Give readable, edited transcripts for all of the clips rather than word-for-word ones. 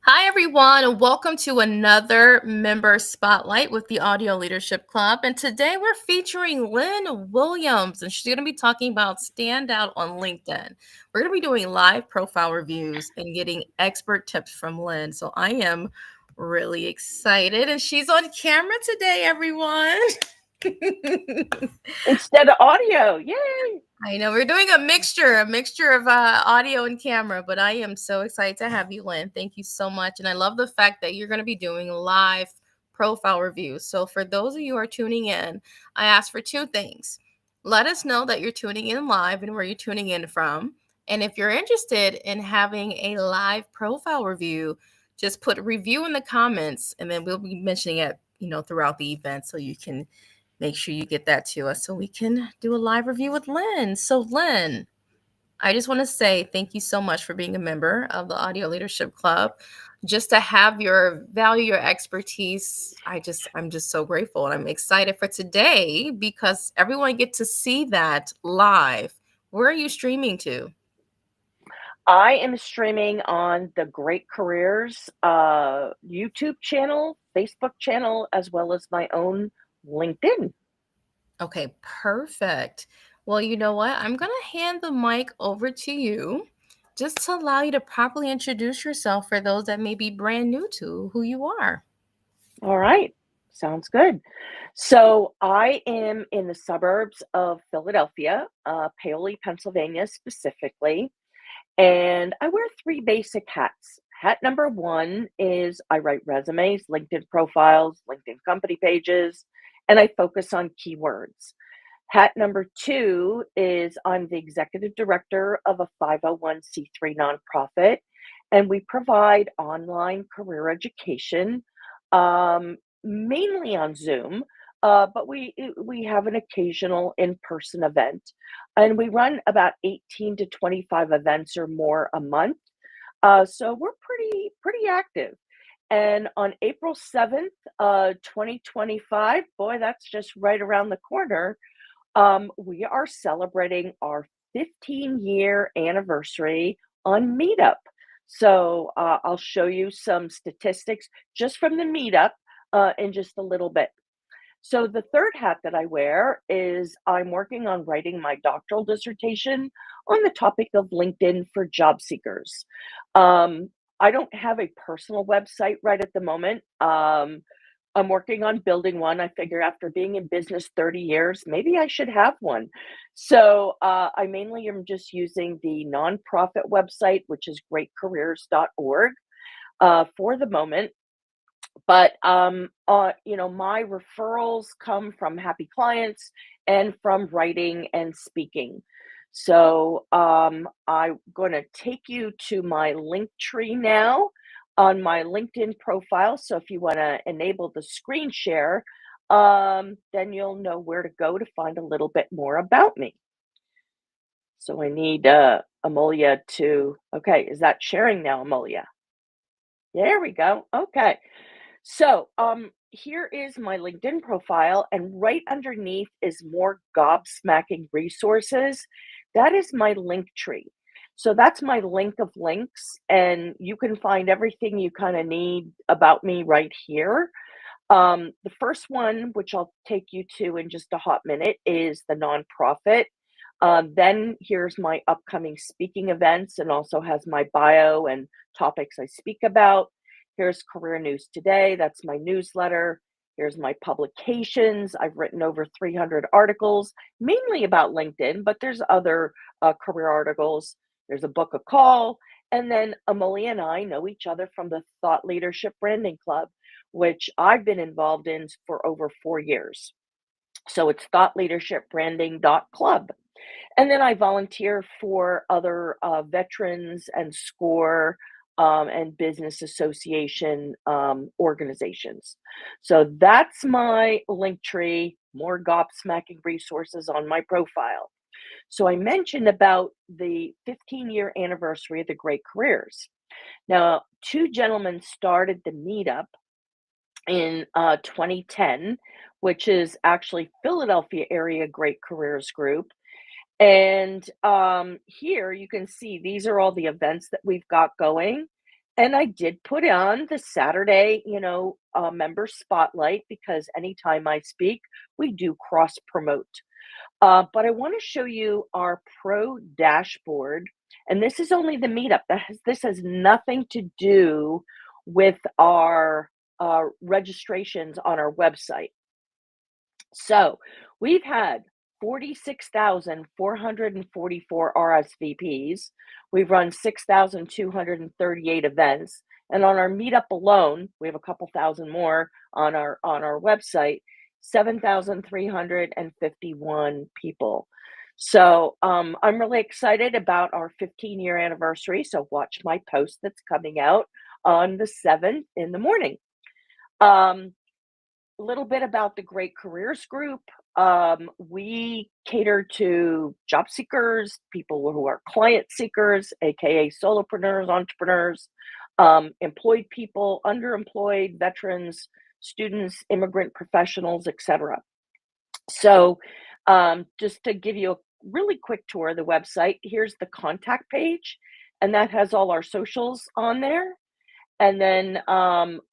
Hi, everyone, and welcome to another member spotlight with the Audio Leadership Club. And today we're featuring Lynne Williams, and she's going to be talking about standout on LinkedIn. We're going to be doing live profile reviews and getting expert tips from Lynne. So I am really excited, and she's on camera today, everyone. Instead of audio. Yay! I know we're doing a mixture of audio and camera, but I am so excited to have you, Lynne. Thank you so much. And I love the fact that you're going to be doing live profile reviews. So for those of you who are tuning in, I ask for two things. Let us know that you're tuning in live and where you're tuning in from. And if you're interested in having a live profile review, just put review in the comments, and then we'll be mentioning it, throughout the event, so you can make sure you get that to us so we can do a live review with Lynne. So Lynne, I just want to say thank you so much for being a member of the Audio Leadership Club. Just to have your value, your expertise, I'm just so grateful. And I'm excited for today because everyone gets to see that live. Where are you streaming to? I am streaming on the Great Careers YouTube channel, Facebook channel, as well as my own LinkedIn. Okay, perfect. Well, you know what? I'm going to hand the mic over to you just to allow you to properly introduce yourself for those that may be brand new to who you are. All right. Sounds good. So I am in the suburbs of Philadelphia, Paoli, Pennsylvania specifically, and I wear three basic hats. Hat number one is I write resumes, LinkedIn profiles, LinkedIn company pages, and I focus on keywords. Hat number two is I'm the executive director of a 501c3 nonprofit, and we provide online career education, mainly on Zoom, but we have an occasional in-person event, and we run about 18 to 25 events or more a month. So we're pretty active. And on April 7th, 2025, boy, that's just right around the corner. We are celebrating our 15-year anniversary on Meetup. So I'll show you some statistics just from the Meetup in just a little bit. So the third hat that I wear is I'm working on writing my doctoral dissertation on the topic of LinkedIn for job seekers. I don't have a personal website right at the moment. I'm working on building one. I figure after being in business 30 years, maybe I should have one. So I mainly am just using the nonprofit website, which is greatcareers.org for the moment. But my referrals come from happy clients and from writing and speaking. So I'm going to take you to my link tree now on my LinkedIn profile. So if you want to enable the screen share, then you'll know where to go to find a little bit more about me. So I need Amelia to, okay, is that sharing now, Amelia? There we go. Okay. So here is my LinkedIn profile, and right underneath is more gobsmacking resources. That is my link tree. So that's my link of links, and you can find everything you kind of need about me right here. The first one, which I'll take you to in just a hot minute, is the nonprofit. Then here's my upcoming speaking events, and also has my bio and topics I speak about. Here's Career News Today. That's my newsletter. Here's my publications. I've written over 300 articles, mainly about LinkedIn, but there's other career articles. There's a book, A Call. And then Amelia and I know each other from the Thought Leadership Branding Club, which I've been involved in for over 4 years. So it's thoughtleadershipbranding.club. And then I volunteer for other veterans and SCORE and business association organizations. So that's my link tree, more gobsmacking resources on my profile. So I mentioned about the 15-year anniversary of the Great Careers. Now, two gentlemen started the meetup in 2010, which is actually Philadelphia area Great Careers Group. And here you can see these are all the events that we've got going. And I did put on the Saturday, member spotlight because anytime I speak, we do cross promote. But I want to show you our pro dashboard. And this is only the meetup. This has nothing to do with our registrations on our website. So we've had 46,444 RSVPs. We've run 6,238 events. And on our meetup alone, we have a couple thousand more on our website, 7,351 people. So I'm really excited about our 15-year anniversary. So watch my post that's coming out on the 7th in the morning. A little bit about the Great Careers Group. We cater to job seekers, people who are client seekers, aka solopreneurs, entrepreneurs, employed people, underemployed, veterans, students, immigrant professionals, etc. So, just to give you a really quick tour of the website, here's the contact page, and that has all our socials on there. And then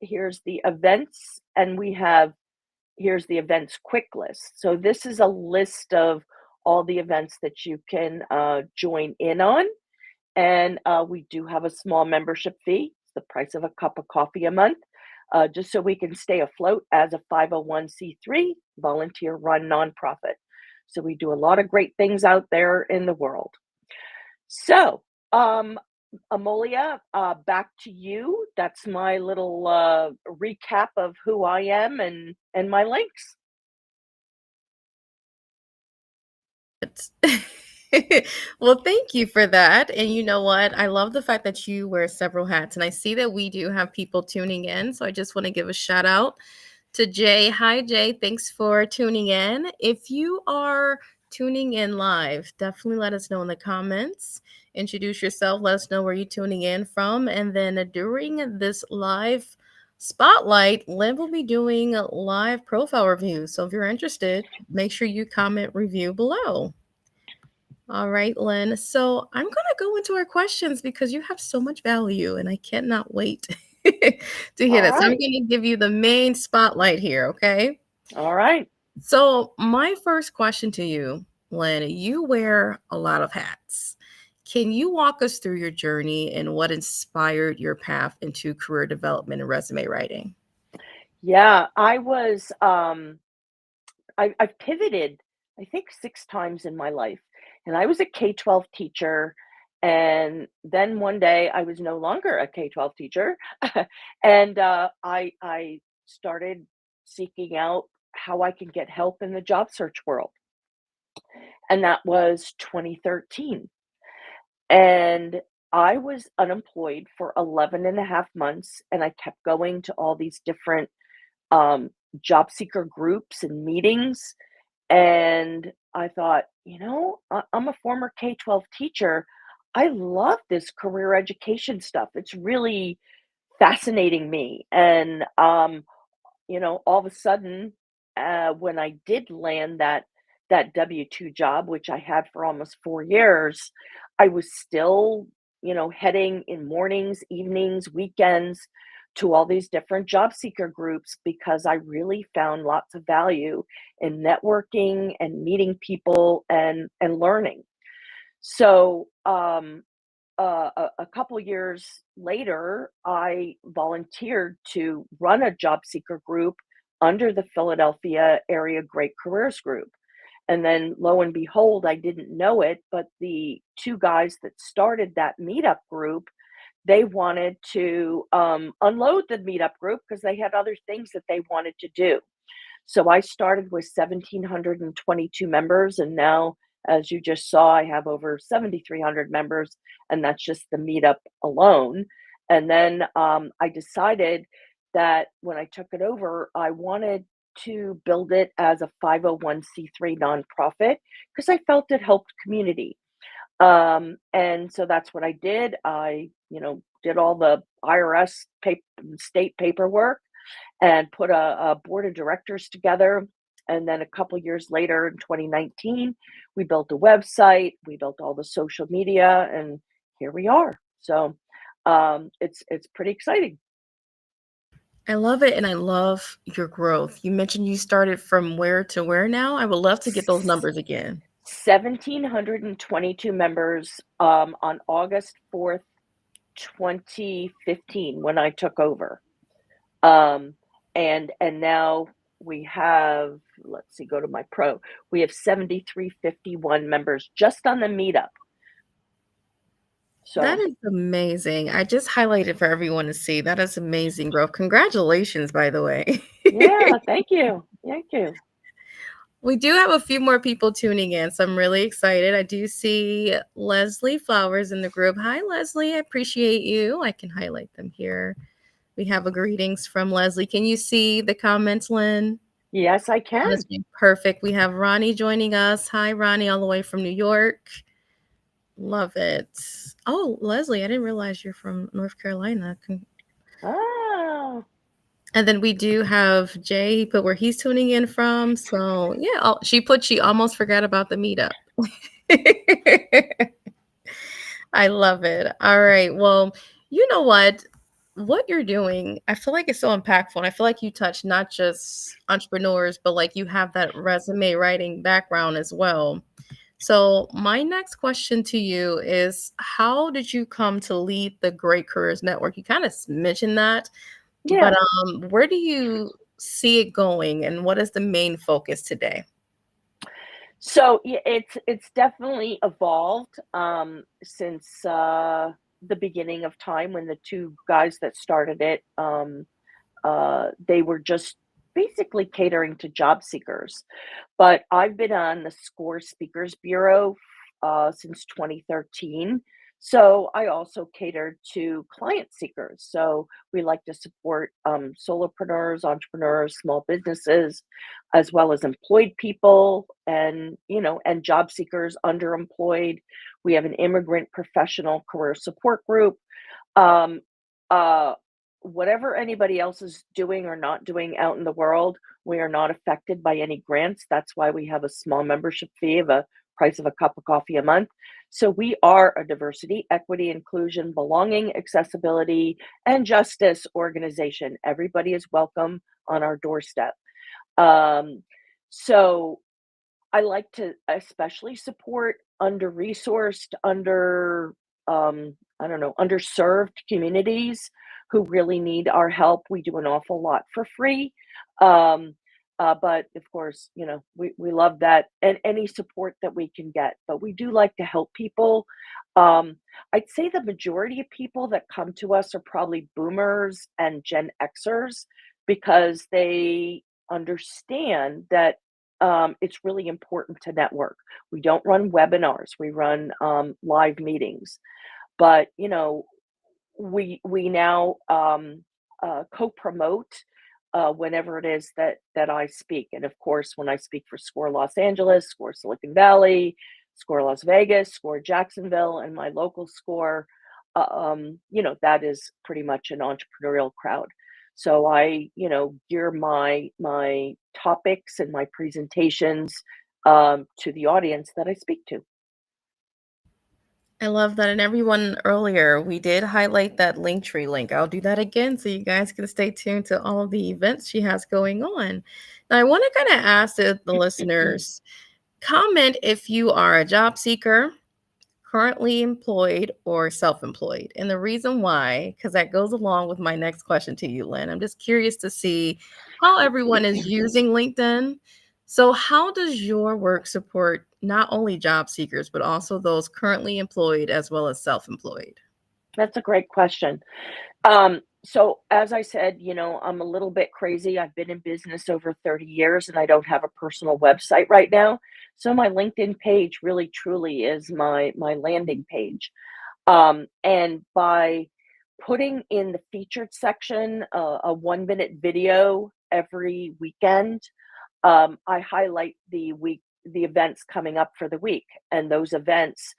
here's the events, and here's the events quick list. So this is a list of all the events that you can join in on. And we do have a small membership fee. It's the price of a cup of coffee a month, just so we can stay afloat as a 501c3 volunteer run nonprofit. So we do a lot of great things out there in the world. So, Amolia, back to you. That's my little recap of who I am and my links. It's Well, thank you for that. And you know what? I love the fact that you wear several hats. And I see that we do have people tuning in. So I just want to give a shout out to Jay. Hi, Jay. Thanks for tuning in. If you are tuning in live, definitely let us know in the comments. Introduce yourself. Let us know where you're tuning in from. And then during this live spotlight, Lynn will be doing a live profile review. So if you're interested, make sure you comment review below. All right, Lynn. So I'm going to go into our questions because you have so much value and I cannot wait to hear All that. So I'm right. going to give you the main spotlight here, okay? All right. So, my first question to you, Lynn, you wear a lot of hats. Can you walk us through your journey and what inspired your path into career development and resume writing? Yeah, I've pivoted, I think 6 times in my life. And I was a K-12 teacher. And then one day I was no longer a K-12 teacher. And I started seeking out how I can get help in the job search world. And that was 2013. And I was unemployed for 11 and a half months. And I kept going to all these different um, job seeker groups and meetings. And I thought, I'm a former K-12 teacher. I love this career education stuff. It's really fascinating me. And, all of a sudden, when I did land that W-2 job, which I had for almost 4 years, I was still, heading in mornings, evenings, weekends to all these different job seeker groups because I really found lots of value in networking and meeting people and learning. So, a couple years later, I volunteered to run a job seeker group under the Philadelphia area Great Careers Group. And then lo and behold, I didn't know it, but the two guys that started that meetup group, they wanted to unload the meetup group because they had other things that they wanted to do. So I started with 1,722 members, and now, as you just saw, I have over 7,300 members, and that's just the meetup alone. And then I decided that when I took it over, I wanted to build it as a 501(c)(3) nonprofit because I felt it helped community. And so that's what I did. I, did all the IRS state paperwork and put a board of directors together. And then a couple years later in 2019, we built a website, we built all the social media, and here we are. So it's pretty exciting. I love it, and I love your growth. You mentioned you started from where to where now? I would love to get those numbers again. 1,722 members on August 4th, 2015, when I took over. Um, and now we have, let's see, go to my pro. We have 7,351 members just on the meetup. That So is amazing. I just highlighted for everyone to see. That is amazing growth. Congratulations, by the way. yeah, thank you. Thank you. We do have a few more people tuning in, so I'm really excited. I do see Leslie Flowers in the group. Hi, Leslie. I appreciate you. I can highlight them here. We have a greetings from Leslie. Can you see the comments, Lynn? Yes, I On can. Perfect. We have Ronnie joining us. Hi, Ronnie, all the way from New York. Love it. Oh, Leslie, I didn't realize you're from North Carolina. Oh, And then we do have Jay. He put where he's tuning in from. So yeah, she almost forgot about the meetup. I love it. All right. Well, you know what? What you're doing, I feel like it's so impactful. And I feel like you touch not just entrepreneurs, but like you have that resume writing background as well. So, my next question to you is how did you come to lead the Great Careers Network? You kind of mentioned that, but yeah. where do you see it going and what is the main focus today? So yeah, it's definitely evolved since the beginning of time when the two guys that started it they were just basically catering to job seekers. But I've been on the SCORE Speakers Bureau since 2013. So I also cater to client seekers. So we like to support solopreneurs, entrepreneurs, small businesses, as well as employed people and, and job seekers, underemployed. We have an immigrant professional career support group. Um, uh, Whatever anybody else is doing or not doing out in the world, we are not affected by any grants. That's why we have a small membership fee of a price of a cup of coffee a month. So we are a diversity, equity, inclusion, belonging, accessibility, and justice organization. Everybody is welcome on our doorstep. Um, so I like to especially support under-resourced, I don't know, underserved communities who really need our help. We do an awful lot for free. Um, but of course, we love that and any support that we can get. But we do like to help people. I'd say the majority of people that come to us are probably boomers and Gen Xers because they understand that it's really important to network. We don't run webinars, we run live meetings. But we now co-promote whenever it is that I speak, and of course, when I speak for SCORE Los Angeles, SCORE Silicon Valley, SCORE Las Vegas, SCORE Jacksonville, and my local SCORE, that is pretty much an entrepreneurial crowd. So I, gear my topics and my presentations to the audience that I speak to. I love that. And everyone earlier, we did highlight that Linktree link. I'll do that again so you guys can stay tuned to all of the events she has going on. Now, I want to kind of ask the listeners comment if you are a job seeker, currently employed, or self employed. And the reason why, because that goes along with my next question to you, Lynn. I'm just curious to see how everyone is using LinkedIn. So, how does your work support not only job seekers, but also those currently employed as well as self employed? That's a great question. So as I said, I'm a little bit crazy. I've been in business over 30 years and I don't have a personal website right now. So my LinkedIn page really truly is my landing page. And by putting in the featured section a 1-minute video every weekend, I highlight the events coming up for the week, and those events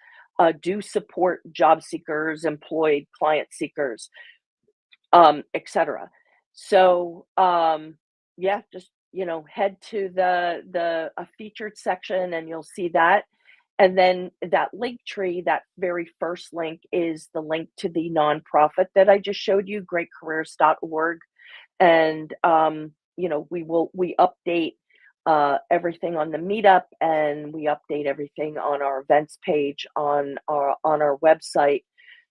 do support job seekers, employed client seekers, etc. So, yeah, just head to the featured section, and you'll see that. And then that link tree, that very first link is the link to the nonprofit that I just showed you, greatcareers.org. And we update everything on the meetup, and we update everything on our events page on our website,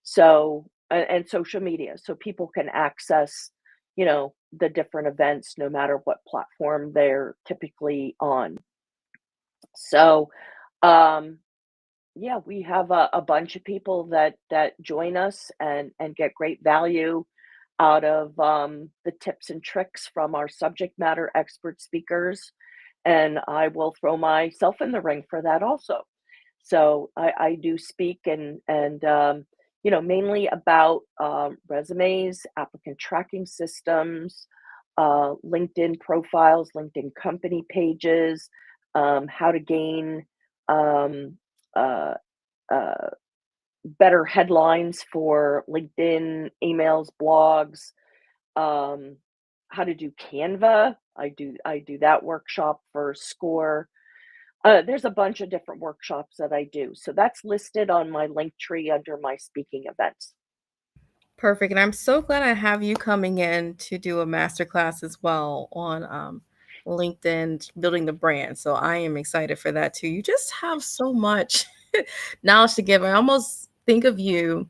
so and social media, so people can access the different events no matter what platform they're typically on. So um yeah, we have a bunch of people that join us and get great value out of the tips and tricks from our subject matter expert speakers, and I will throw myself in the ring for that also. So I do speak, and mainly about resumes, applicant tracking systems, LinkedIn profiles, LinkedIn company pages, how to gain um, uh, uh, better headlines for LinkedIn, emails, blogs, um, how to do Canva. I do that workshop for Score. There's a bunch of different workshops that I do. So that's listed on my link tree under my speaking events. Perfect. And I'm so glad I have you coming in to do a masterclass as well on LinkedIn, building the brand. So I am excited for that too. You just have so much knowledge to give. I almost think of you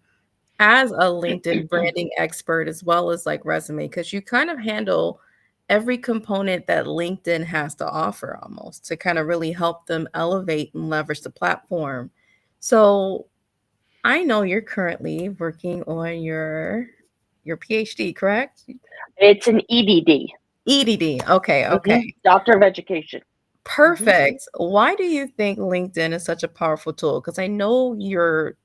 as a LinkedIn branding expert as well as like resume, because you kind of handle every component that LinkedIn has to offer almost to kind of really help them elevate and leverage the platform. So I know you're currently working on your PhD, correct? It's an EDD, EDD. Okay, okay. Doctor of Education. hmm Perfect. Why do you think LinkedIn is such a powerful tool? Because I know your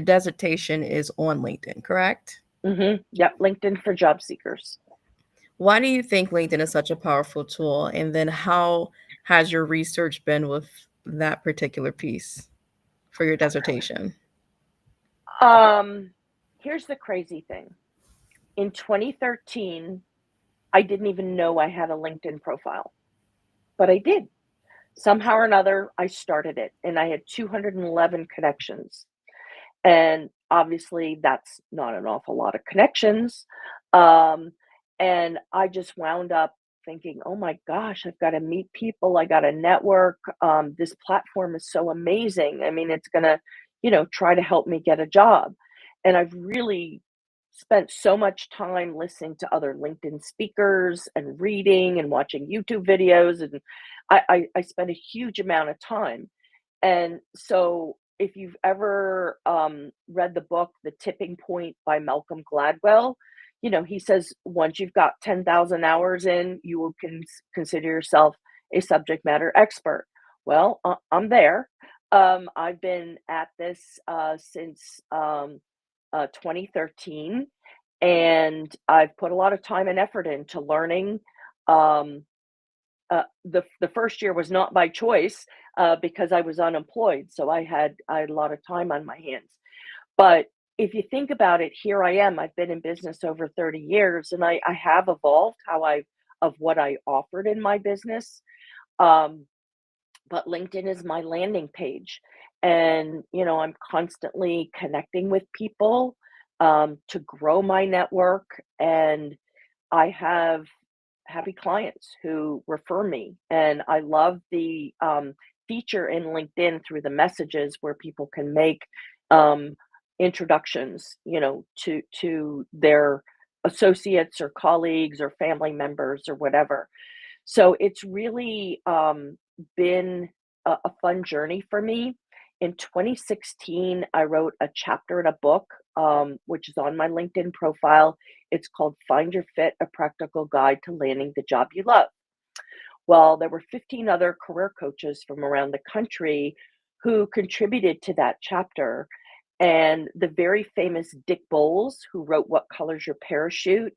dissertation is on LinkedIn, correct? Yep, LinkedIn for job seekers. Why do you think LinkedIn is such a powerful tool? And then how has your research been with that particular piece for your dissertation? Um, Here's the crazy thing. In 2013, I didn't even know I had a LinkedIn profile, but I did. Somehow or another, I started it, and I had 211 connections. And obviously, that's not an awful lot of connections. Um, and I just wound up thinking, oh my gosh, I've got to meet people. I got to network. This platform is so amazing. I mean, it's going to, try to help me get a job. And I've really spent so much time listening to other LinkedIn speakers and reading and watching YouTube videos. And I spent a huge amount of time. And so, if you've ever read the book The Tipping Point by Malcolm Gladwell, he says once you've got 10,000 hours in, you will consider yourself a subject matter expert. Well, I'm there. I've been at this since 2013, and I've put a lot of time and effort into learning. Um, the first year was not by choice, because I was unemployed, so I had a lot of time on my hands. But if you think about it, here I am. I've been in business over 30 years, and I have evolved how I of what I offered in my business. Um, but LinkedIn is my landing page, and I'm constantly connecting with people to grow my network, and I have happy clients who refer me, and I love the feature in LinkedIn through the messages where people can make um, introductions, to their associates or colleagues or family members or whatever. So it's really been a fun journey for me. In 2016, I wrote a chapter in a book, which is on my LinkedIn profile. It's called Find Your Fit, A Practical Guide to Landing the Job You Love. Well, there were 15 other career coaches from around the country who contributed to that chapter. And the very famous Dick Bowles, who wrote What Color's Your Parachute,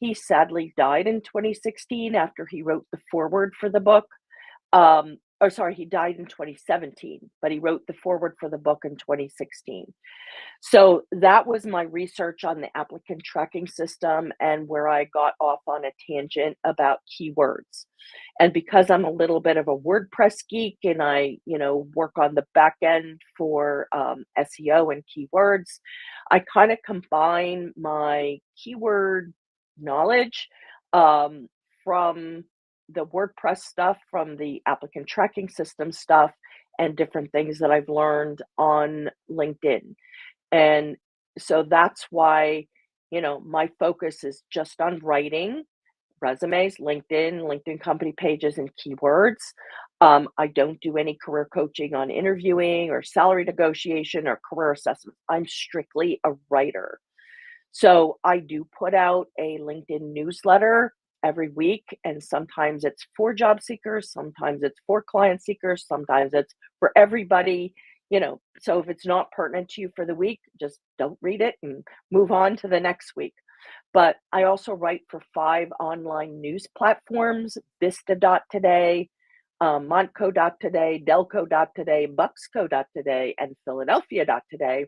He sadly died in 2016 after he wrote the foreword for the book. Or sorry, he died in 2017, but he wrote the foreword for the book in 2016. So that was my research on the applicant tracking system and where I got off on a tangent about keywords. And because I'm a little bit of a WordPress geek and I, work on the back end for SEO and keywords, I kind of combine my keyword knowledge um, from the WordPress stuff, from the applicant tracking system stuff, and different things that I've learned on LinkedIn. And so that's why, my focus is just on writing resumes, LinkedIn company pages, and keywords. I don't do any career coaching on interviewing or salary negotiation or career assessment. I'm strictly a writer. So I do put out a LinkedIn newsletter every week, and sometimes it's for job seekers, sometimes it's for client seekers, sometimes it's for everybody. So if it's not pertinent to you for the week, just don't read it and move on to the next week. But I also write for 5 online news platforms: Vista.today, Montco.today, Delco.today, Bucksco.today, and Philadelphia.today.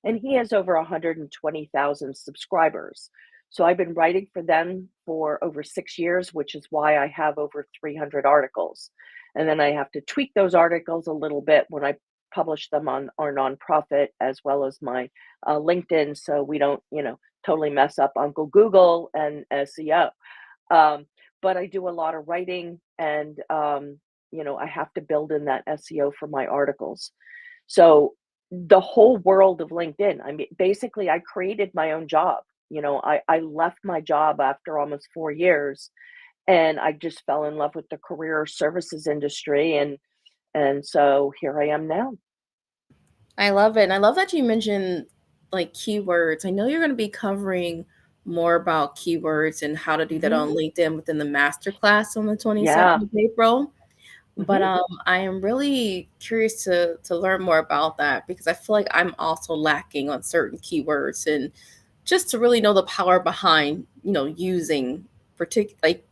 And he has over 120,000 subscribers. So I've been writing for them for over 6 years, which is why I have over 300 articles. And then I have to tweak those articles a little bit when I publish them on our nonprofit as well as my LinkedIn, so we don't, totally mess up Uncle Google and SEO. Um, but I do a lot of writing, and I have to build in that SEO for my articles. So the whole world of LinkedIn, I mean, basically, I created my own job. I left my job after almost 4 years, and I just fell in love with the career services industry, and so here I am now. I love it. And I love that you mentioned like keywords. I know you're going to be covering more about keywords and how to do that on Hmm. LinkedIn within the masterclass on the Yeah. 22nd of April. But Hmm. I am really curious to learn more about that because I feel like I'm also lacking on certain keywords and just to really know the power behind, using particular like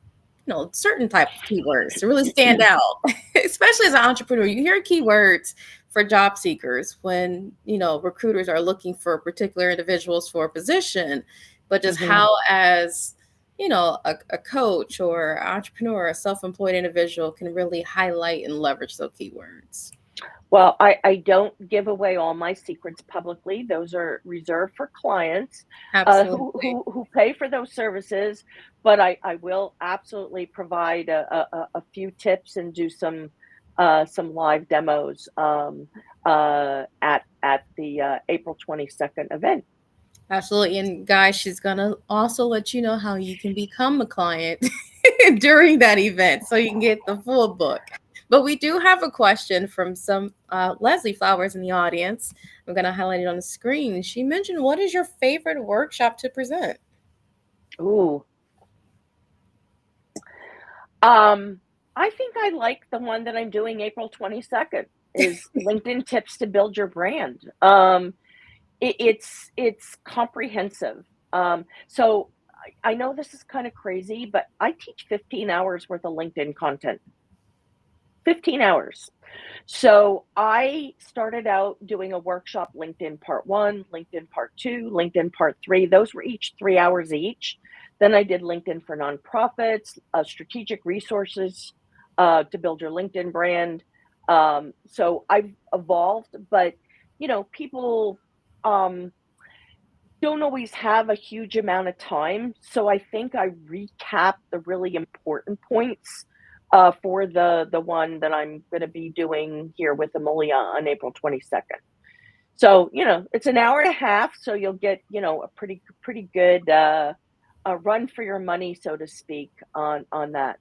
certain type of keywords to really stand out, especially as an entrepreneur. You hear keywords for job seekers when, recruiters are looking for particular individuals for a position, but just Hmm. how as a coach or entrepreneur, a self-employed individual can really highlight and leverage those keywords. Well, I don't give away all my secrets publicly. Those are reserved for clients Absolutely. who pay for those services. But I will absolutely provide a few tips and do some live demos at the April 22nd event. Absolutely. And guys, she's going to also let you know how you can become a client during that event so you can get the full book. But we do have a question from some Leslie Flowers in the audience. I'm going to highlight it on the screen. She mentioned, what is your favorite workshop to present? Ooh, um, I think I like the one that I'm doing April 22nd. Is LinkedIn tips to build your brand. It's comprehensive. So I know this is kind of crazy, but I teach 15 hours worth of LinkedIn content. 15 hours. So I started out doing a workshop: LinkedIn part one, LinkedIn part two, LinkedIn part three. Those were each 3 hours each. Then I did LinkedIn for nonprofits, strategic resources to build your LinkedIn brand. So I've evolved, but people um, don't always have a huge amount of time. So I think I recap the really important points for the one that I'm going to be doing here with Amelia on April 22nd. So it's an hour and a half, so you'll get a pretty good run for your money, so to speak, on that.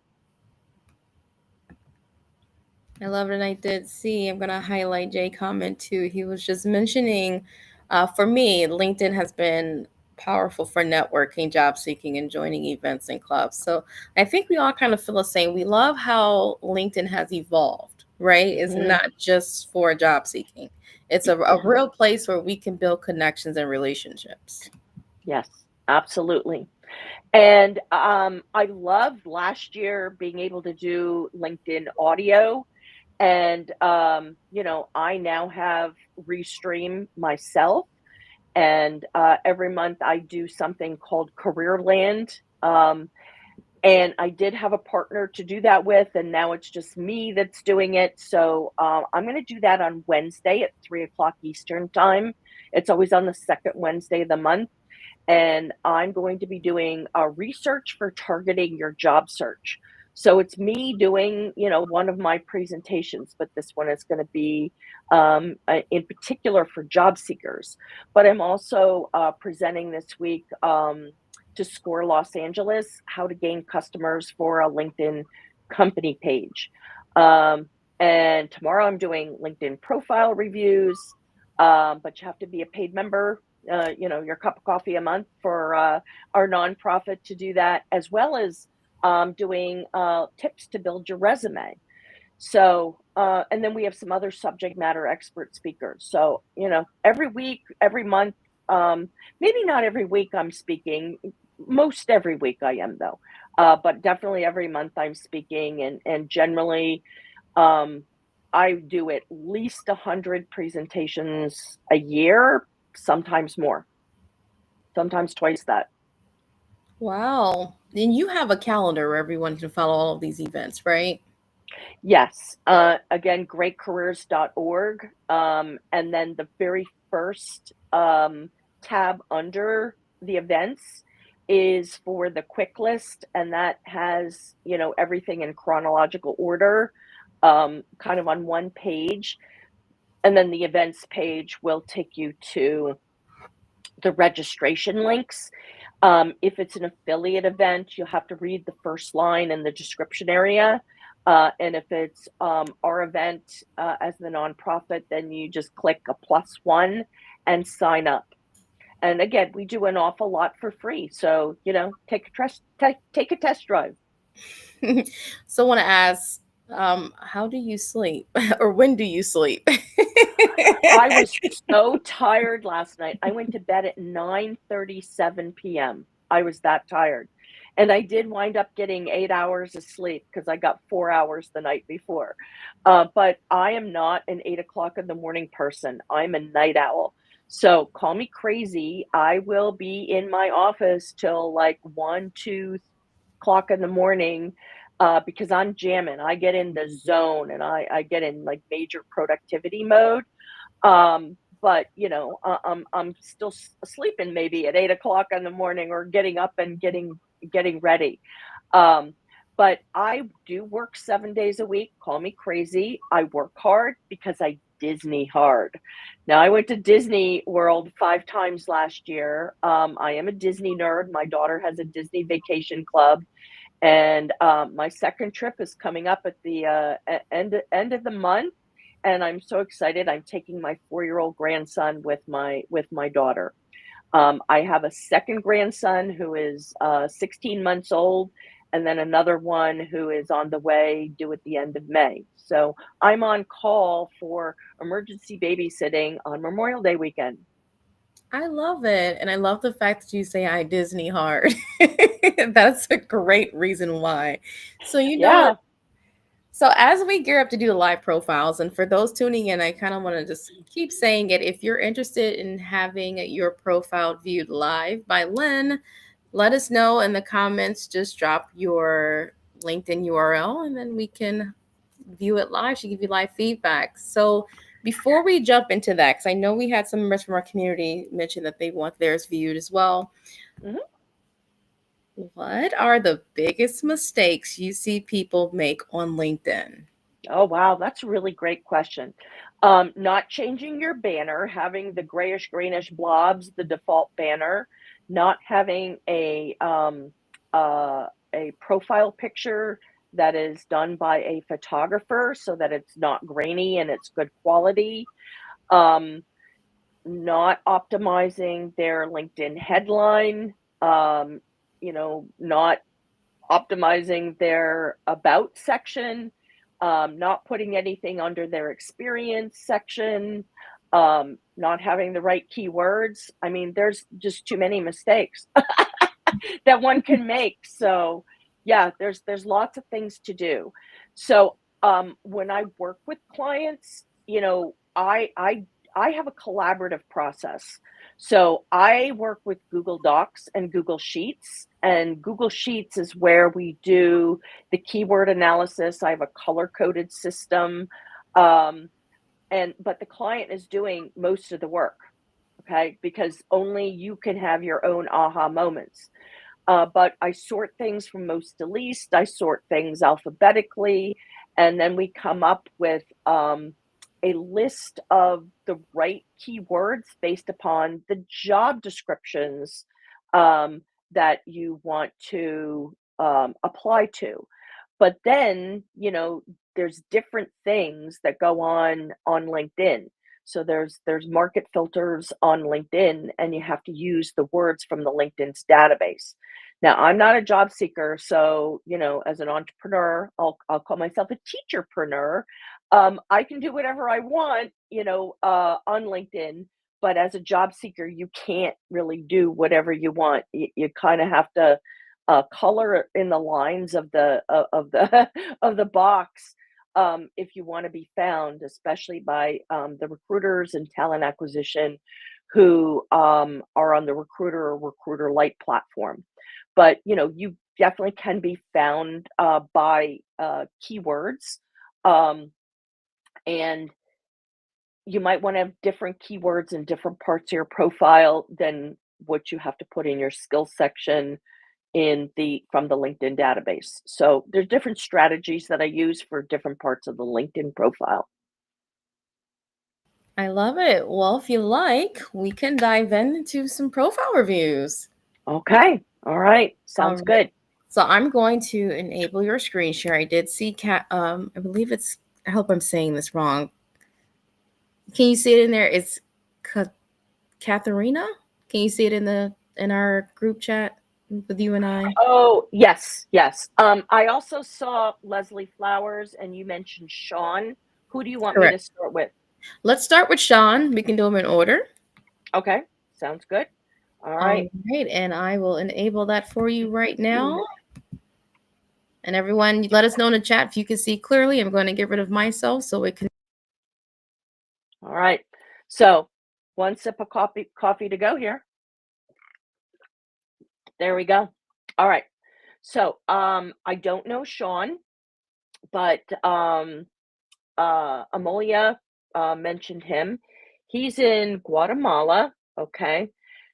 I love it. And I did see, I'm going to highlight Jay comment too. He was just mentioning, for me, LinkedIn has been powerful for networking, job seeking, and joining events and clubs. So I think we all kind of feel the same. We love how LinkedIn has evolved, right? It's Hmm. not just for job seeking, it's a real place where we can build connections and relationships. Yes. Absolutely. And I loved last year being able to do LinkedIn audio. And, I now have Restream myself. And every month I do something called Careerland. And I did have a partner to do that with, and now it's just me that's doing it. So I'm going to do that on Wednesday at 3 o'clock Eastern time. It's always on the second Wednesday of the month. And I'm going to be doing a research for targeting your job search. So it's me doing, one of my presentations, but this one is going to be in particular for job seekers. But I'm also presenting this week to Score Los Angeles how to gain customers for a LinkedIn company page. Um, and tomorrow I'm doing LinkedIn profile reviews, but you have to be a paid member, your cup of coffee a month for our nonprofit to do that, as well as doing tips to build your resume. So, and then we have some other subject matter expert speakers. So, every week, every month, maybe not every week I'm speaking. Most every week I am though, but definitely every month I'm speaking, and generally, um, I do at least 100 presentations a year, sometimes more, sometimes twice that. Wow. Then you have a calendar where everyone can follow all of these events, right? Yes. Again, greatcareers.org. And then the very first tab under the events is for the quick list, and that has, everything in chronological order, kind of on one page. And then the events page will take you to the registration links. If it's an affiliate event, you'll have to read the first line in the description area. And if it's our event as the nonprofit, then you just click a +1 and sign up. And again, we do an awful lot for free. So, take a test drive. So I want to ask, how do you sleep? Or when do you sleep? I was so tired last night. I went to bed at 9:37 p.m. I was that tired. And I did wind up getting 8 hours of sleep because I got 4 hours the night before. But I am not an 8 o'clock in the morning person. I'm a night owl. So call me crazy. I will be in my office till like 1, 2 o'clock in the morning, because I'm jamming. I get in the zone, and I get in like major productivity mode. But I'm still sleeping maybe at 8 o'clock in the morning, or getting up and getting ready. Um, but I do work 7 days a week. Call me crazy. I work hard because I Disney hard. Now I went to Disney World 5 times last year. I am a Disney nerd. My daughter has a Disney vacation club, and my second trip is coming up at the end of the month, and I'm so excited. I'm taking my 4-year-old grandson with my daughter. I have a second grandson who is 16 months old, and then another one who is on the way, due at the end of May. So I'm on call for emergency babysitting on Memorial Day weekend. I love it. And I love the fact that you say I Disney hard. That's a great reason why. So, Yeah. so as we gear up to do the live profiles, and for those tuning in, I kind of want to just keep saying it. If you're interested in having your profile viewed live by Lynne, let us know in the comments. Just drop your LinkedIn URL, and then we can view it live. She give you live feedback. So before we jump into that, because I know we had some members from our community mention that they want theirs viewed as well. Mhm. What are the biggest mistakes you see people make on LinkedIn? Oh, wow, that's a really great question. Not changing your banner, having the grayish greenish blobs, the default banner, not having a profile picture that is done by a photographer so that it's not grainy and it's good quality. Um, Not optimizing their LinkedIn headline, not optimizing their about section, not putting anything under their experience section, not having the right keywords. I mean, there's just too many mistakes that one can make. So yeah, there's lots of things to do. So when I work with clients, you know, I have a collaborative process. So I work with Google Docs and Google Sheets, and Google Sheets is where we do the keyword analysis. I have a color coded system. Um, and but the client is doing most of the work, okay, because only you can have your own aha moments. But I sort things from most to least. I sort things alphabetically, and then we come up with a list of the right keywords based upon the job descriptions um, that you want to apply to. But then, you know, there's different things that go on LinkedIn. So there's market filters on LinkedIn, and you have to use the words from the LinkedIn's database. Now, I'm not a job seeker, so, you know, as an entrepreneur, I'll call myself a teacherpreneur. I can do whatever I want, you know, on LinkedIn, but as a job seeker, you can't really do whatever you want. You kind of have to color in the lines of the of the box if you want to be found, especially by the recruiters and talent acquisition who are on the Recruiter or Recruiter Lite platform. But you know, you definitely can be found by keywords, um, and you might want to have different keywords in different parts of your profile than what you have to put in your skills section in the from the LinkedIn database. So there's different strategies that I use for different parts of the LinkedIn profile. I love it. Well, if you like, we can dive into some profile reviews. Okay. All right. All Sounds right. good. So I'm going to enable your screen share. I did see I believe it's, I hope I'm saying this wrong. Can you see it in there? It's Ka- Katharina. Can you see it in our group chat with you and I? Oh, yes, yes. I also saw Leslie Flowers and you mentioned Sean. Who do you want me to Correct. start with? Let's start with Sean. We can do them in order. Okay. Sounds good. All All right. right, and I will enable that for you right now. And everyone, let us know in the chat if you can see clearly. I'm going to get rid of myself so it can. All right. So, one sip of coffee to go here. There we go. All right. So, I don't know Sean, but Amelia mentioned him. He's in Guatemala. Okay.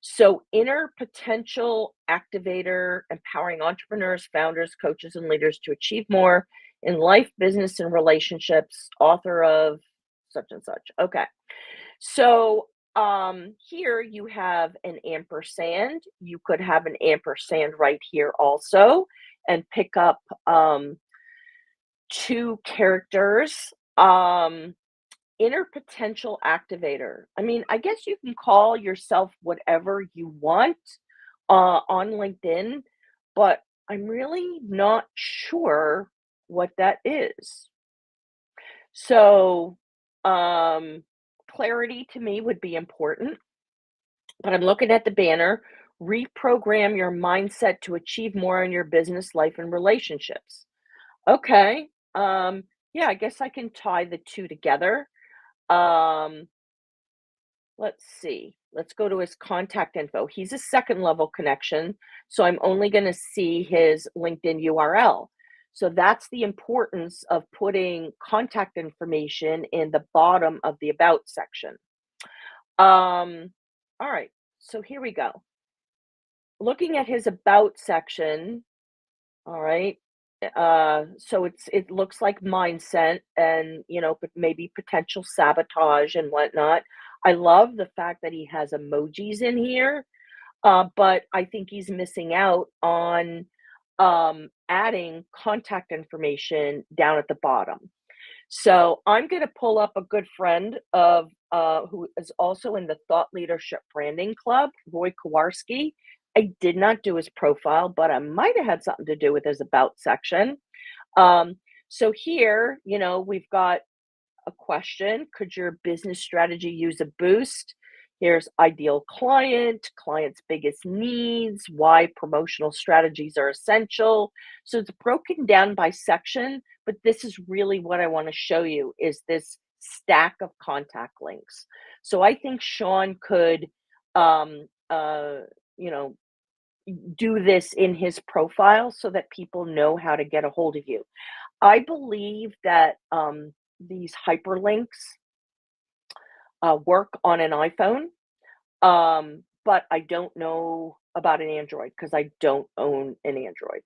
So, inner potential activator, empowering entrepreneurs, founders, coaches, and leaders to achieve more in life, business, and relationships, author of such and such. Okay. So, here you have an ampersand. You could have an ampersand right here also and pick up two characters. Inner potential activator. I mean, I guess you can call yourself whatever you want on LinkedIn, but I'm really not sure what that is. So, um, clarity to me would be important, but I'm looking at the banner. Reprogram your mindset to achieve more in your business, life, and relationships. Okay. Yeah, I guess I can tie the two together. Um, let's see. Let's go to his contact info. He's a second level connection, so I'm only going to see his LinkedIn URL. So that's the importance of putting contact information in the bottom of the about section. All right. So here we go. Looking at his about section, all right. So it looks like mindset and but maybe potential sabotage and whatnot. I love the fact that he has emojis in here, but I think he's missing out on adding contact information down at the bottom. So I'm going to pull up a good friend of who is also in the Thought Leadership Branding Club, Roy Kowarski. I did not do his profile, but I might have had something to do with his about section. So here, we've got a question. Could your business strategy use a boost? Here's ideal client, client's biggest needs, why promotional strategies are essential. So it's broken down by section, but this is really what I want to show you is this stack of contact links. So I think Sean could um uh you know do this in his profile so that people know how to get a hold of you. I believe that these hyperlinks work on an iPhone, but I don't know about an Android because I don't own an Android.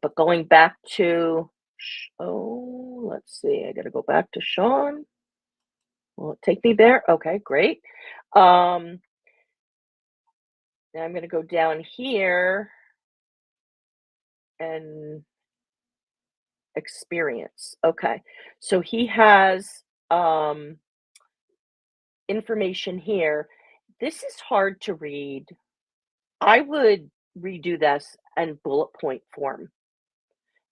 But going back to, oh, let's see, I got to go back to Sean. Will it take me there? Okay, great. Um, Now I'm going to go down here and experience. Okay, so he has um, information here. This is hard to read. I would redo this and bullet point form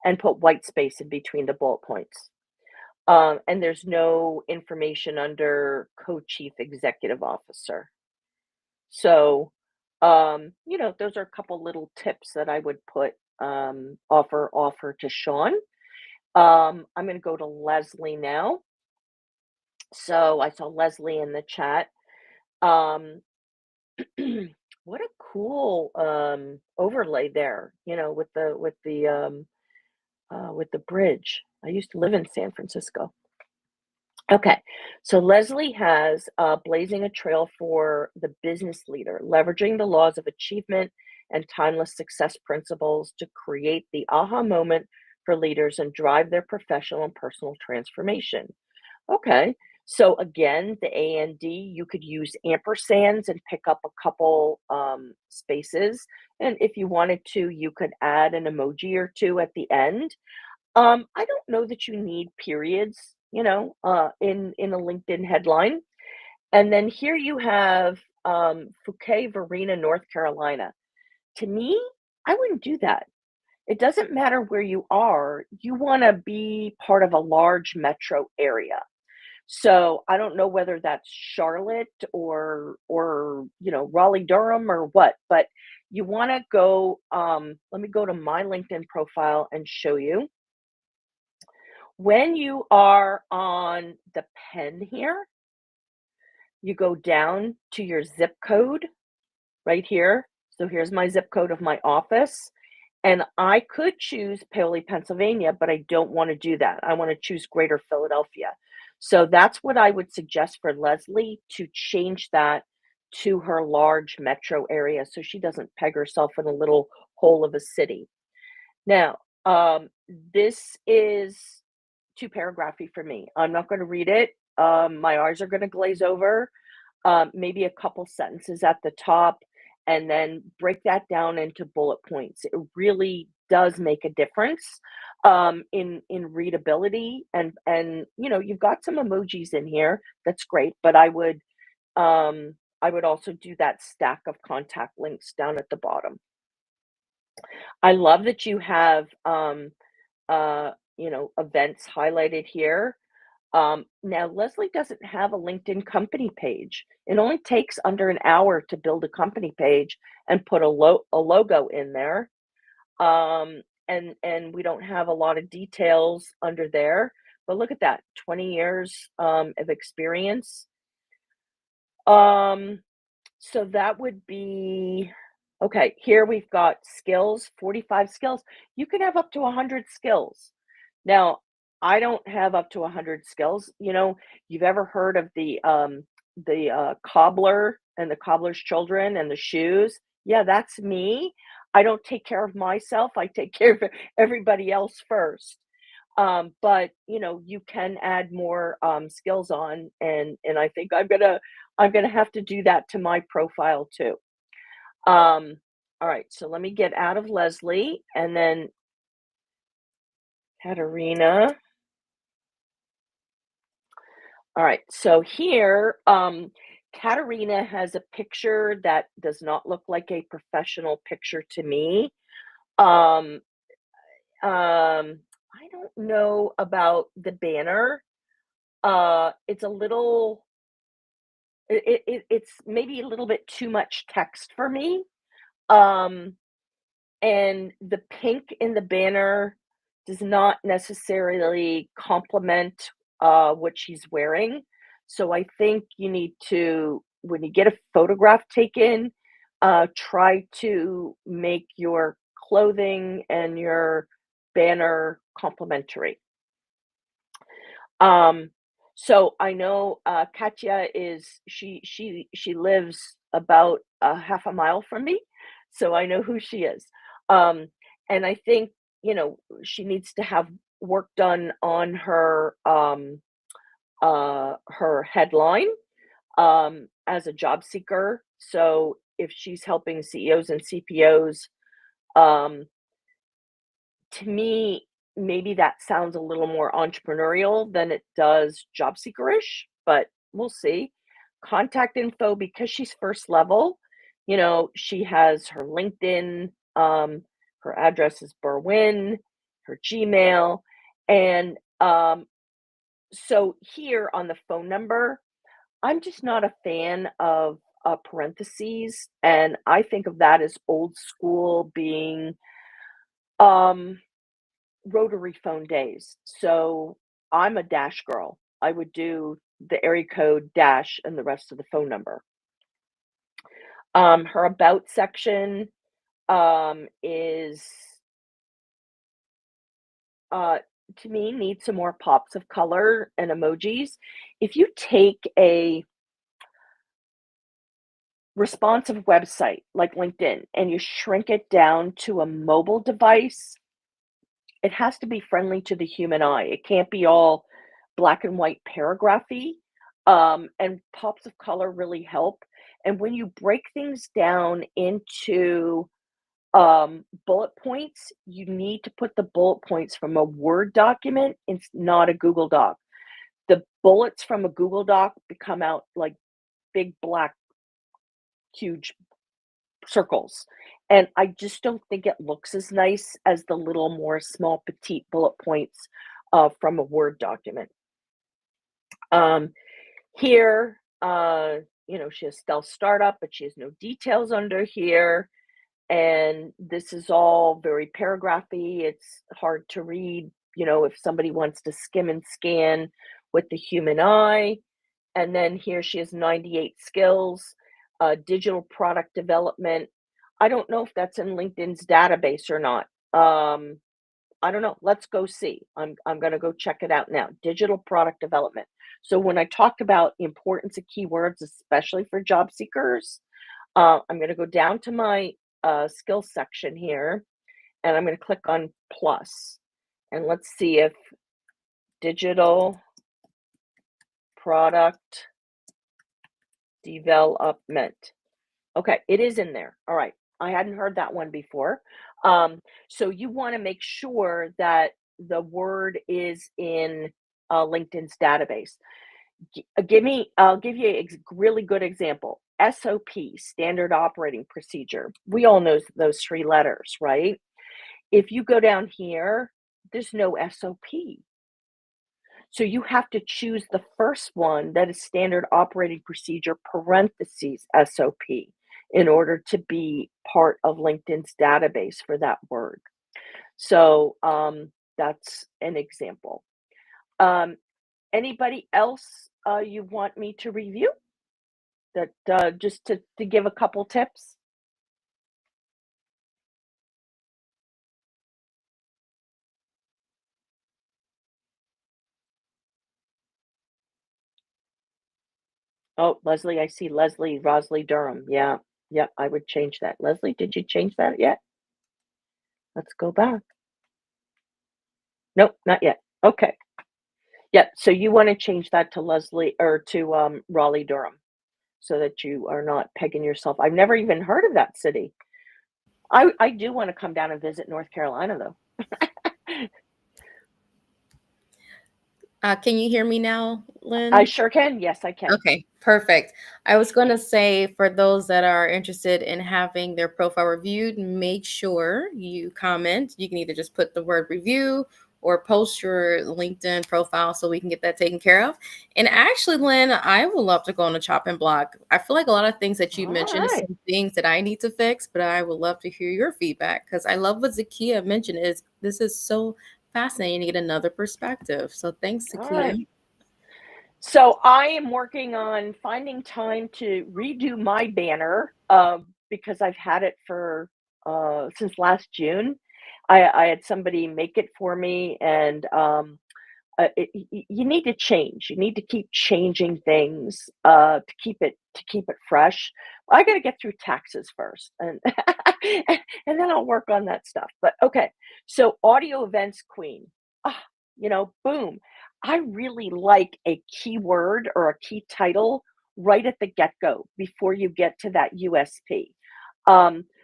and put white space in between the bullet points. And there's no information under co-chief executive officer. So, those are a couple little tips that I would put offer to Sean. I'm going to go to Leslie now. So I saw Leslie in the chat. Um, what a cool overlay there, with the bridge. I used to live in San Francisco. Okay, so Leslie has blazing a trail for the business leader, leveraging the laws of achievement and timeless success principles to create the aha moment for leaders and drive their professional and personal transformation. Okay. So again, the AND, you could use ampersands and pick up a couple spaces. And if you wanted to, you could add an emoji or two at the end. I don't know that you need periods, in a LinkedIn headline. And then here you have Fouquet, Varina, North Carolina. To me, I wouldn't do that. It doesn't matter where you are, you want to be part of a large metro area. So I don't know whether that's Charlotte or Raleigh Durham or what, but you want to go. Let me go to my LinkedIn profile and show you. When you are on the pen here, you go down to your zip code right here. So here's my zip code of my office. And I could choose Paoli, Pennsylvania, but I don't want to do that. I want to choose Greater Philadelphia. So that's what I would suggest for Leslie to change that to her large metro area so she doesn't peg herself in a little hole of a city. Now, this is too paragraphy for me. I'm not going to read it. My eyes are going to glaze over. Maybe a couple sentences at the top, and then break that down into bullet points. It really does make a difference in readability, and you've got some emojis in here. That's great, but I would also do that stack of contact links down at the bottom. I love that you have events highlighted here. Now, Leslie doesn't have a LinkedIn company page. It only takes under an hour to build a company page and put a logo in there. And we don't have a lot of details under there. But look at that, 20 years of experience. So that would be okay. Here we've got skills, 45 skills. You can have up to 100 skills. Now, I don't have up to 100 skills. You've ever heard of the cobbler and the cobbler's children and the shoes? Yeah, that's me. I don't take care of myself. I take care of everybody else first. But you can add more skills on, and I think I'm gonna have to do that to my profile too. All right, so let me get out of Leslie and then Katerina. All right, so here, Katerina has a picture that does not look like a professional picture to me. Um, I don't know about the banner. It's a little it's maybe a little bit too much text for me. Um, and the pink in the banner does not necessarily complement what she's wearing. So I think you need to, when you get a photograph taken, try to make your clothing and your banner complementary. Um, so I know, Katya is she lives about a half a mile from me, so I know who she is. Um, and I think, she needs to have work done on her headline, as a job seeker. So if she's helping CEOs and CPOs, um, to me, maybe that sounds a little more entrepreneurial than it does job seekerish, but we'll see. Contact info, because she's first level, she has her LinkedIn, her address is Berwyn, her Gmail, and so here on the phone number, I'm just not a fan of parentheses, and I think of that as old school being um rotary phone days. So I'm a dash girl. I would do the area code dash and the rest of the phone number. Her about section is uh, to me needs some more pops of color and emojis. If you take a responsive website like LinkedIn and you shrink it down to a mobile device, it has to be friendly to the human eye. It can't be all black and white paragraphy. And pops of color really help. And when you break things down into bullet points, you need to put the bullet points from a Word document. It's not a Google Doc. The bullets from a Google Doc become out like big black, huge circles. And I just don't think it looks as nice as the little more small petite bullet points from a Word document. Um, Here, she has stealth startup, but she has no details under here. And this is all very paragraphy. It's hard to read, if somebody wants to skim and scan with the human eye. And then here she has 98 skills, digital product development. I don't know if that's in LinkedIn's database or not. I don't know. Let's go see. I'm gonna go check it out now. Digital product development. So when I talk about importance of keywords, especially for job seekers, I'm gonna go down to my skills section here, and I'm gonna click on plus, and let's see if digital product development. Okay, it is in there. All right. I hadn't heard that one before. So you want to make sure that the word is in LinkedIn's database. I'll give you a really good example. SOP, standard operating procedure. We all know those three letters, right? If you go down here, there's no SOP. So you have to choose the first one that is standard operating procedure parentheses SOP in order to be part of LinkedIn's database for that word. So that's an example. Um, Anybody else you want me to review that just to give a couple tips? Oh, Leslie, I see Leslie Rosley Durham. Yeah, yeah, I would change that. Leslie, did you change that yet? Let's go back. Nope, not yet. Okay. Yeah, so you wanna change that to Leslie or to, Raleigh, Durham, so that you are not pegging yourself. I've never even heard of that city. I do wanna come down and visit North Carolina, though. Can you hear me now, I Lynn? sure can. Yes, I can. Okay, perfect. I was going to say for those that are interested in having their profile reviewed, make sure you comment. You can either just put the word review or post your LinkedIn profile so we can get that taken care of. And actually, Lynn, I would love to go on a chopping block. I feel like a lot of things that you All mentioned is right. some things that I need to fix, but I would love to hear your feedback because I love what Zakia mentioned is this is so fascinating to get another perspective. So thanks, All right. Zakia. So I am working on finding time to redo my banner because I've had it for since last June. I had somebody make it for me, and you need to change. You need to keep changing things to keep it fresh. I got to get through taxes first, and and then I'll work on that stuff. But okay, so audio events queen. Ah, boom. I really like a keyword or a key title right at the get go before you get to that USP.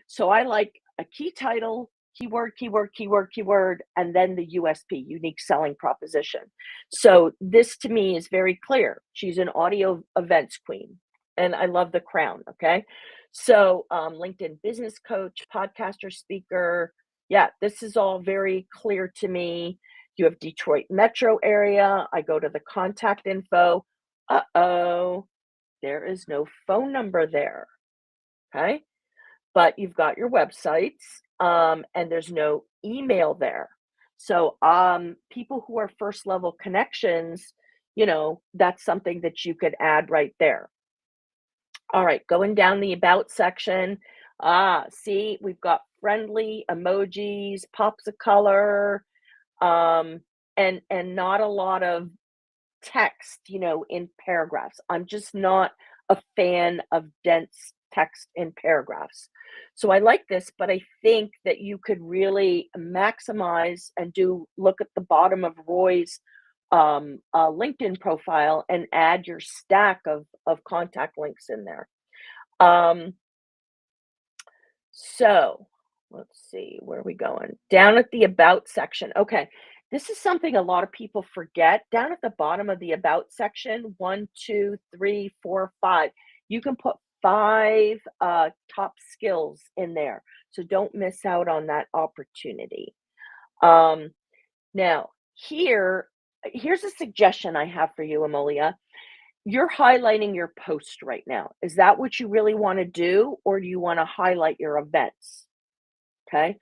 So I like a key title, keyword, keyword, keyword, keyword, and then the USP, unique selling proposition. So this to me is very clear. She's an audio events queen, and I love the crown. Okay. So LinkedIn business coach, podcaster, speaker. Yeah, this is all very clear to me. You have Detroit metro area. I go to the contact info. Uh-oh, there is no phone number there. Okay. But you've got your websites, and there's no email there. So, people who are first level connections, that's something that you could add right there. All right, going down the about section. See, we've got friendly emojis, pops of color, um, and not a lot of text, in paragraphs. I'm just not a fan of dense text in paragraphs. So I like this, but I think that you could really maximize and look at the bottom of Roy's LinkedIn profile and add your stack of contact links in there. Um, so let's see, where are we going? Down at the about section. Okay. This is something a lot of people forget. Down at the bottom of the about section, 1, 2, 3, 4, 5. You can put 5 top skills in there. So don't miss out on that opportunity. Um, Now, here's a suggestion I have for you, Amelia. You're highlighting your post right now. Is that what you really want to do, or do you want to highlight your events? Okay.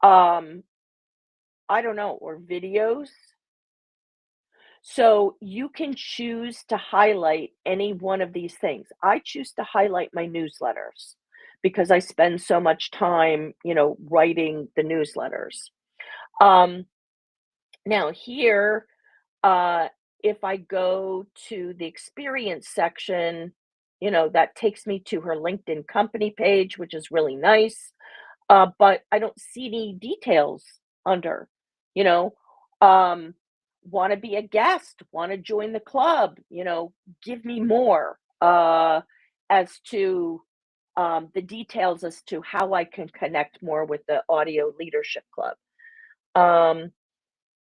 Um, I don't know, or videos. So you can choose to highlight any one of these things. I choose to highlight my newsletters because I spend so much time, writing the newsletters. Um, Now here, uh, if I go to the experience section, that takes me to her LinkedIn company page, which is really nice. But I don't see any details under, you know, um, want to be a guest, want to join the club, give me more as to the details as to how I can connect more with the audio leadership club. Um,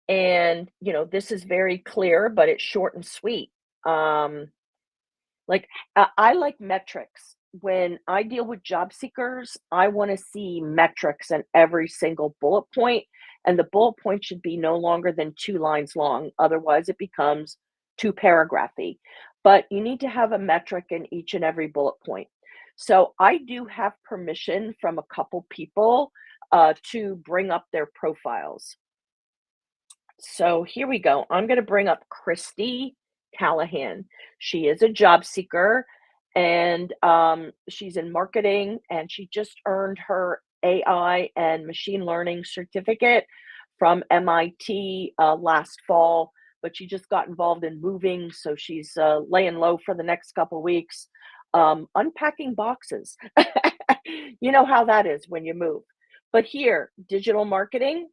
and, this is very clear, but it's short and sweet. Um, like, I like metrics. When I deal with job seekers, I wanna see metrics in every single bullet point, and the bullet point should be no longer than 2 lines long, otherwise it becomes too paragraphy. But you need to have a metric in each and every bullet point. So I do have permission from a couple people, to bring up their profiles. So here we go. I'm going to bring up Christy Callahan. She is a job seeker, and she's in marketing, and she just earned her AI and machine learning certificate from MIT last fall. But she just got involved in moving, so she's laying low for the next couple weeks, unpacking boxes. You know how that is when you move. But here, digital marketing,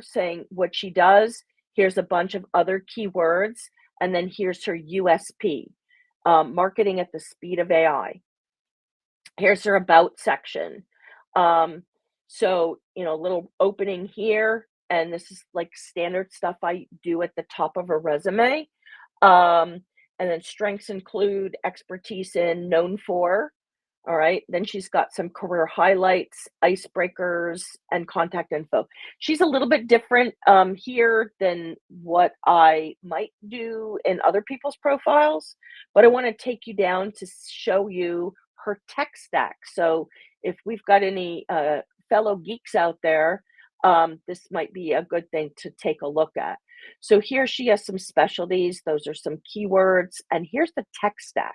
saying what she does. Here's a bunch of other keywords, and then here's her USP, marketing at the speed of AI. Here's her about section. Um, so, little opening here, and this is like standard stuff I do at the top of a resume. Um, and then strengths include expertise in known for. All right. Then she's got some career highlights, icebreakers, and contact info. She's a little bit different here than what I might do in other people's profiles, but I want to take you down to show you her tech stack. So if we've got any fellow geeks out there, this might be a good thing to take a look at. So here she has some specialties. Those are some keywords. And here's the tech stack.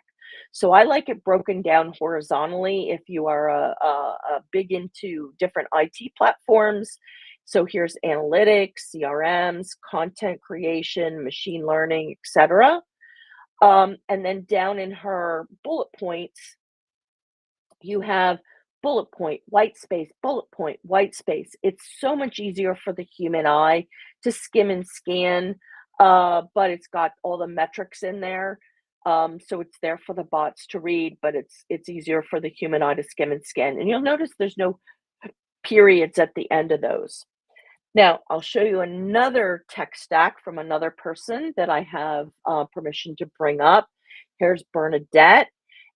So I like it broken down horizontally if you are a big into different IT platforms. So here's analytics, CRMs, content creation, machine learning, etc. And then down in her bullet points, you have bullet point, white space, bullet point, white space. It's so much easier for the human eye to skim and scan, but it's got all the metrics in there. So it's there for the bots to read, but it's easier for the human eye to skim and scan. And you'll notice there's no periods at the end of those. Now, I'll show you another tech stack from another person that I have permission to bring up. Here's Bernadette.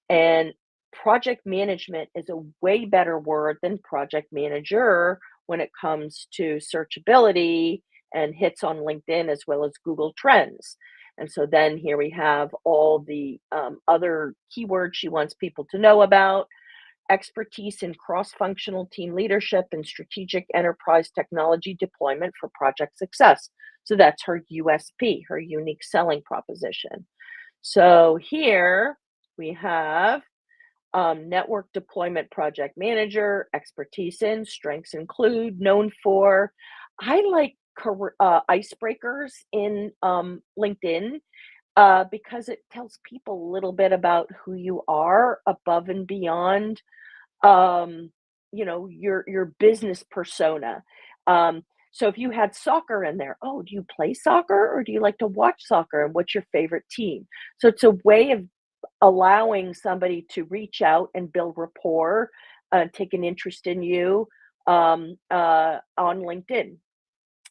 And project management is a way better word than project manager when it comes to searchability and hits on LinkedIn as well as Google Trends. And so then here we have all the other keywords she wants people to know about: expertise in cross functional team leadership and strategic enterprise technology deployment for project success. So that's her USP, her unique selling proposition. So here we have network deployment project manager, expertise in, strengths include, known for. I like icebreakers in LinkedIn because it tells people a little bit about who you are above and beyond, um, your business persona. So if you had soccer in there, oh, do you play soccer or do you like to watch soccer? And what's your favorite team? So it's a way of allowing somebody to reach out and build rapport, take an interest in you on LinkedIn.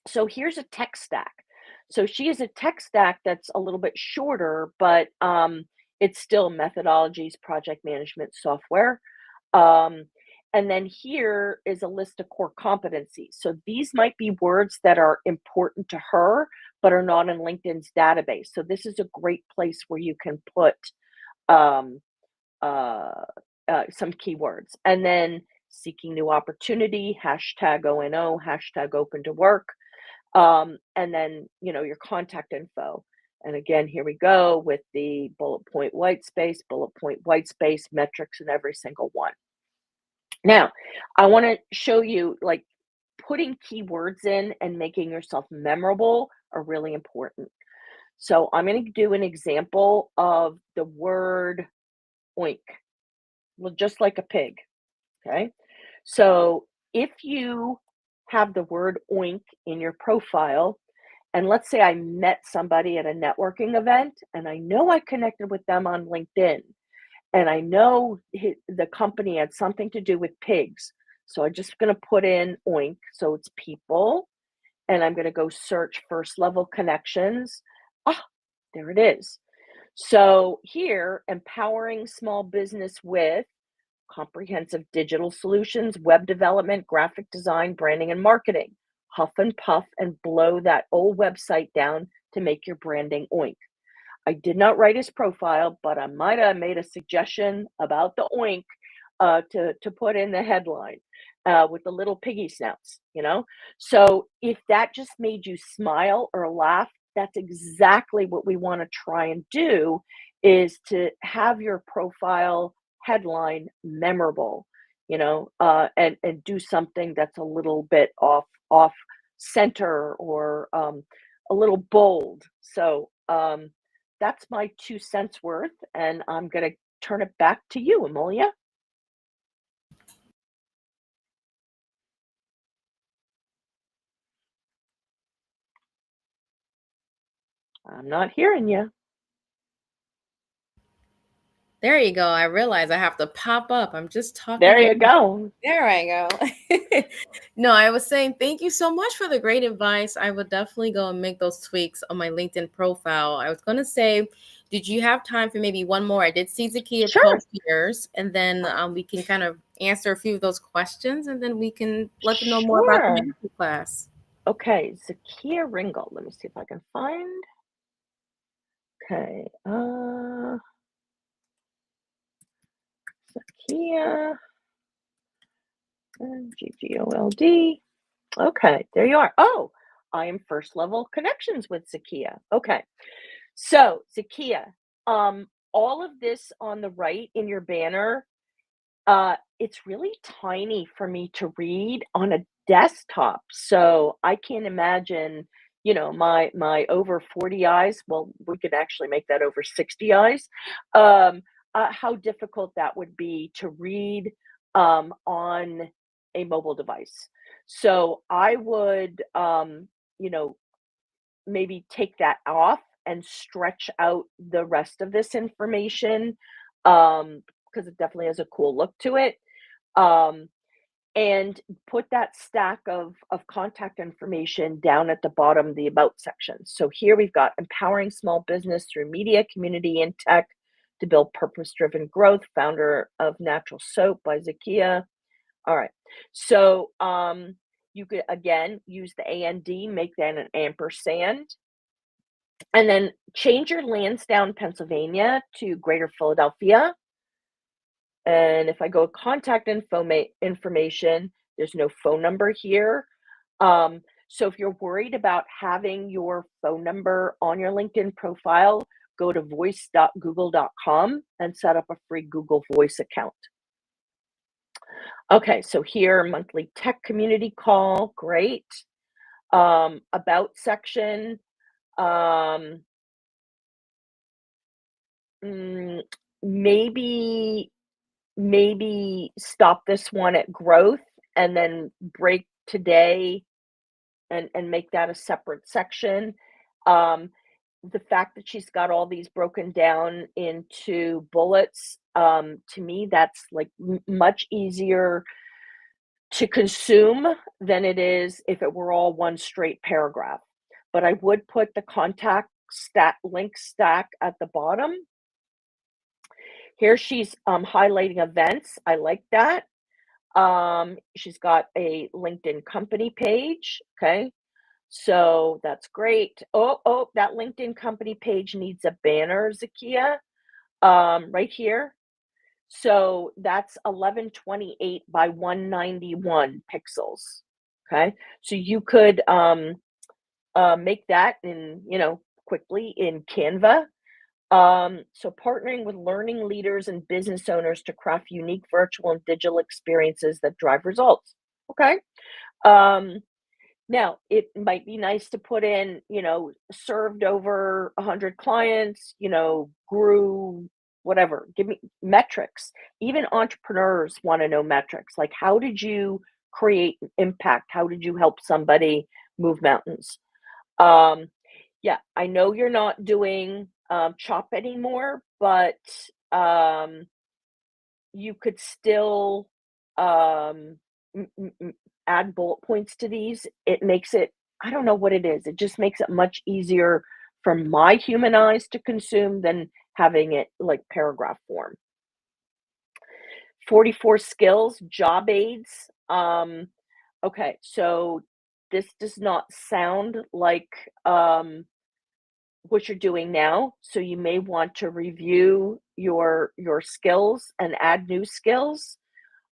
So here's a tech stack. So she is a tech stack that's a little bit shorter, but it's still methodologies, project management software. Um, and then here is a list of core competencies. So these might be words that are important to her, but are not in LinkedIn's database. So this is a great place where you can put um, uh, some keywords. And then seeking new opportunity, hashtag ONO, hashtag open to work. And then, your contact info. And again, here we go with the bullet point white space, bullet point white space, metrics in every single one. Now, I want to show you like putting keywords in and making yourself memorable are really important. So I'm going to do an example of the word oink, well, just like a pig. Okay. So if you have the word oink in your profile, and let's say I met somebody at a networking event and I know I connected with them on LinkedIn and I know the company had something to do with pigs. So I'm just going to put in oink. So it's people. And I'm going to go search first level connections. Ah, there it is. So here, empowering small business with comprehensive digital solutions, web development, graphic design, branding, and marketing. Huff and puff and blow that old website down to make your branding oink. I did not write his profile, but I might have made a suggestion about the oink to put in the headline with the little piggy snouts. So if that just made you smile or laugh, that's exactly what we want to try and do, is to have your profile headline memorable, and do something that's a little bit off center or a little bold. So that's my 2 cents worth, and I'm going to turn it back to you, Amelia. I'm not hearing you. There you go. I realize I have to pop up. I'm just talking There to you go. There I go. No, I was saying thank you so much for the great advice. I would definitely go and make those tweaks on my LinkedIn profile. I was going to say Did you have time for maybe one more? I did see Zakia Sure. post yours, and then we can kind of answer a few of those questions, and then we can let them know more about the Sure. master class. Okay, Zakia Ringel. Let me see if I can find. Okay, Zakia, GGOLD. Okay, there you are. Oh, I am first level connections with Zakia. Okay, so Zakia, all of this on the right in your banner, it's really tiny for me to read on a desktop. So I can't imagine, my over 40 eyes. Well, we could actually make that over 60 eyes. Um, how difficult that would be to read on a mobile device. So I would, you know, maybe take that off and stretch out the rest of this information, because it definitely has a cool look to it. Um, and put that stack of contact information down at the bottom, the about section. So here we've got empowering small business through media, community, and tech to build purpose-driven growth. Founder of Natural Soap by Zakia. All right. So you could again use the AND, make that an ampersand, and then change your Lansdowne, Pennsylvania to Greater Philadelphia. And if I go contact information, there's no phone number here. So if you're worried about having your phone number on your LinkedIn profile, go to voice.google.com and set up a free Google Voice account. Okay, so here, monthly tech community call, great. About section, um, mm, maybe stop this one at growth and then break today and make that a separate section. Um, the fact that she's got all these broken down into bullets, to me, that's like much easier to consume than it is if it were all one straight paragraph. But I would put the contact stack link stack at the bottom. Here she's highlighting events. I like that. She's got a LinkedIn company page. Okay. So that's great. Oh, that LinkedIn company page needs a banner, Zakia, right here. So that's 1128 by 191 pixels. Okay. So you could make that quickly in Canva. So partnering with learning leaders and business owners to craft unique virtual and digital experiences that drive results. Okay. Um, Now, it might be nice to put in, served over 100 clients, grew whatever. Give me metrics. Even entrepreneurs want to know metrics. Like, how did you create impact? How did you help somebody move mountains? Um, yeah, I know you're not doing chop anymore, but um, you could still um, add bullet points to these. It makes it, I don't know what it is. It just makes it much easier for my human eyes to consume than having it like paragraph form. 44 skills, job aids. Okay, so this does not sound like what you're doing now. So you may want to review your skills and add new skills.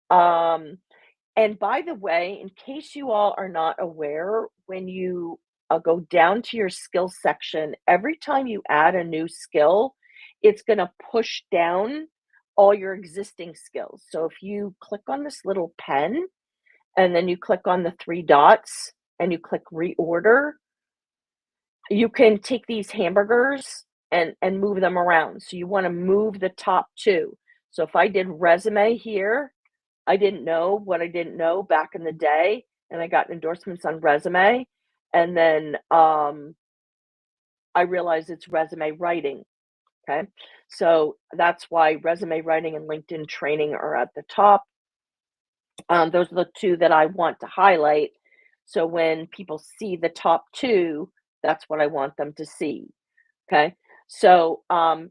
Um, And by the way, in case you all are not aware, when you go down to your skill section, every time you add a new skill, it's going to push down all your existing skills. So if you click on this little pen and then you click on the three dots and you click reorder, you can take these hamburgers and move them around. So you want to move the top two. So if I did resume here, I didn't know what I didn't know back in the day, and I got endorsements on resume, and then, I realized it's resume writing, okay? So, that's why resume writing and LinkedIn training are at the top. Those are the 2 that I want to highlight, so when people see the top 2, that's what I want them to see, okay? So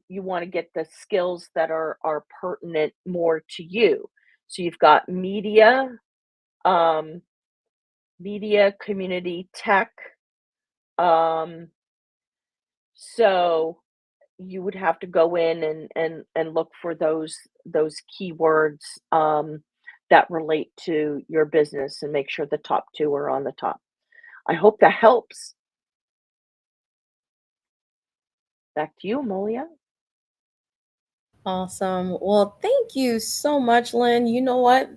you want to get the skills that are pertinent more to you. So you've got um, media, community, tech. Um, so you would have to go in and look for those keywords that relate to your business and make sure the top two are on the top. I hope that helps. Back to you, Amelia. Awesome. Well, thank you so much, Lynn. You know what,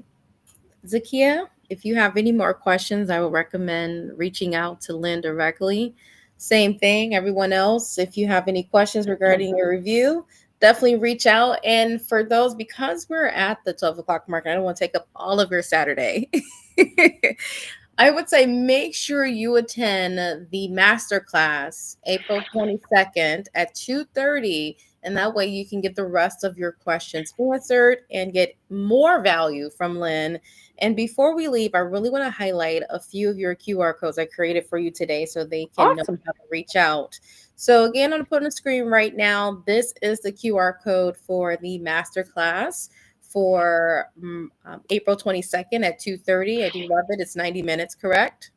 Zakia, if you have any more questions, I would recommend reaching out to Lynn directly. Same thing, everyone else. If you have any questions regarding your review, definitely reach out. And for those, because we're at the 12 o'clock mark, I don't want to take up all of your Saturday. I would say make sure you attend the master class April 22nd at 2:30, and that way you can get the rest of your questions answered and get more value from Lynn. And before we leave, I really want to highlight a few of your QR codes I created for you today so they can know Awesome. how to reach out. So again, I'm going to put on the screen right now. This is the QR code for the master class for April 22nd at 2:30. I do love it. It's 90 minutes, correct?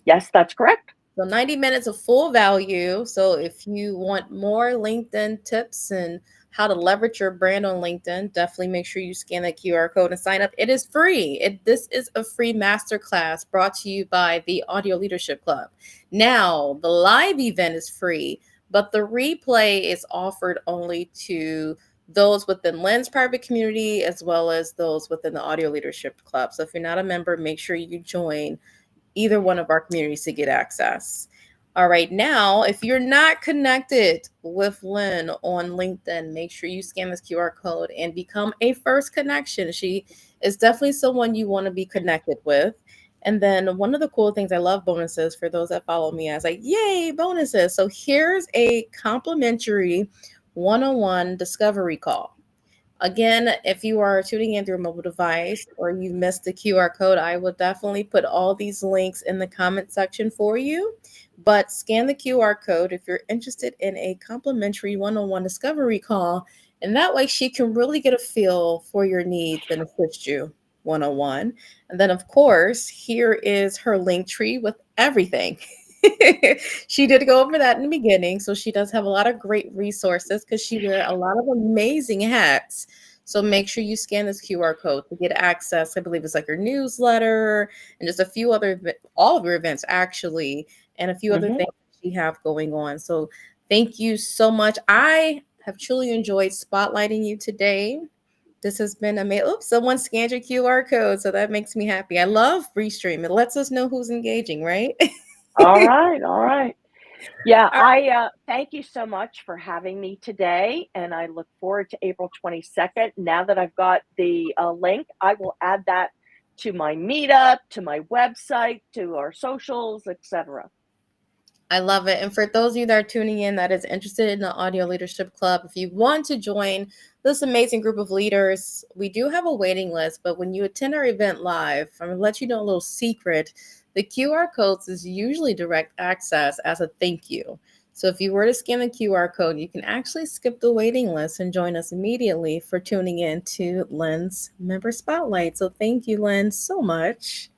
Yes, that's correct. So 90 minutes of full value. So if you want more LinkedIn tips and how to leverage your brand on LinkedIn, definitely make sure you scan that QR code and sign up. It is free. This is a free masterclass brought to you by the Audio Leadership Club. Now, the live event is free, but the replay is offered only to those within Lynn's private community as well as those within the Audio Leadership Club. So if you're not a member, make sure you join either one of our communities to get access. All right, now, if you're not connected with Lynn on LinkedIn, make sure you scan this QR code and become a first connection. She is definitely someone you want to be connected with. And then one of the cool things, I love bonuses for those that follow me. I was like, yay, bonuses. So here's a complimentary one-on-one discovery call. Again, if you are tuning in through a mobile device or you missed the QR code, I will definitely put all these links in the comment section for you. But scan the QR code if you're interested in a complimentary one on one discovery call. And that way she can really get a feel for your needs and assist you one on one. And then, of course, here is her link tree with everything. She did go over that in the beginning, so she does have a lot of great resources because she wear a lot of amazing hats. So make sure you scan this QR code to get access. I believe it's like her newsletter and just a few other, all of her events actually, and a few other Hmm. things she have going on. So thank you so much. I have truly enjoyed spotlighting you today. This has been amazing. Oops, someone scanned your QR code, so that makes me happy. I love Restream. It lets us know who's engaging, right? All right, all right. Yeah, All I thank you so much for having me today, and I look forward to April 22nd. Now that I've got the link, I will add that to my meetup, to my website, to our socials, etc. I love it. And for those of you that are tuning in that is interested in the Audio Leadership Club, if you want to join this amazing group of leaders, we do have a waiting list. But when you attend our event live, I'm going to let you know a little secret. The QR codes is usually direct access as a thank you. So if you were to scan the QR code, you can actually skip the waiting list and join us immediately for tuning in to Lynn's Member Spotlight. So thank you, Lynn, so much.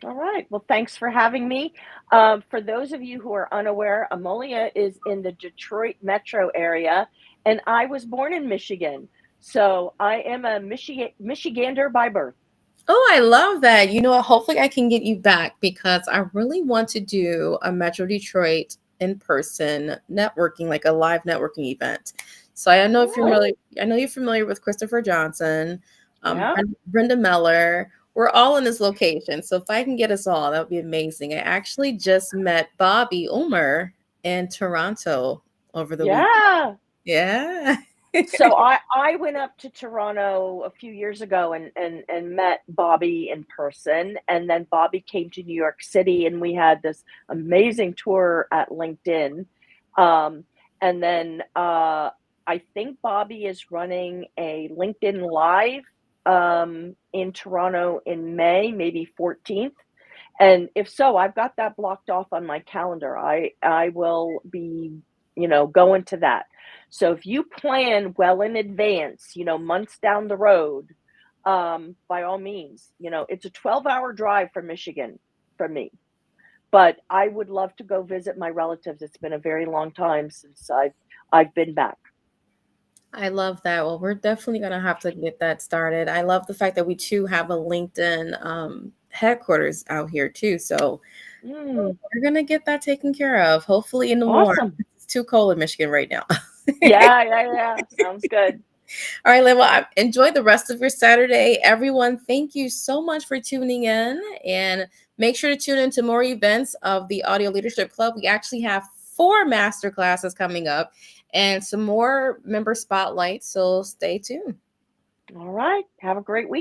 All right. Well, thanks for having me. For those of you who are unaware, Amolia is in the Detroit metro area, and I was born in Michigan. So I am a Michigander by birth. Oh, I love that. You know what? Hopefully, I can get you back because I really want to do a Metro Detroit in person networking, like a live networking event. So I know All if you're right. familiar, I know you're familiar with Christopher Johnson, Yeah. Brenda Meller. We're all in this location. So if I can get us all, that would be amazing. I actually just met Bobby Umer in Toronto over the week. Yeah. Yeah. So I went up to Toronto a few years ago and met Bobby in person, and then Bobby came to New York City, and we had this amazing tour at LinkedIn. Um, and then I think Bobby is running a LinkedIn Live in Toronto in May, maybe 14th. And if so, I've got that blocked off on my calendar. I will be, go into that. So if you plan well in advance, months down the road, by all means, it's a 12-hour drive from Michigan from me. But I would love to go visit my relatives. It's been a very long time since I've been back. I love that. Well, we're definitely going to have to get that started. I love the fact that we too have a LinkedIn headquarters out here too. So Mm, we're going to get that taken care of, hopefully in the warm. awesome. It's too cold in Michigan right now. Yeah, yeah, yeah. Sounds good. All right, Lynn, well, enjoy the rest of your Saturday. Everyone, thank you so much for tuning in. And make sure to tune into more events of the Audio Leadership Club. We actually have 4 master classes coming up and some more member spotlights. So stay tuned. All right. Have a great week.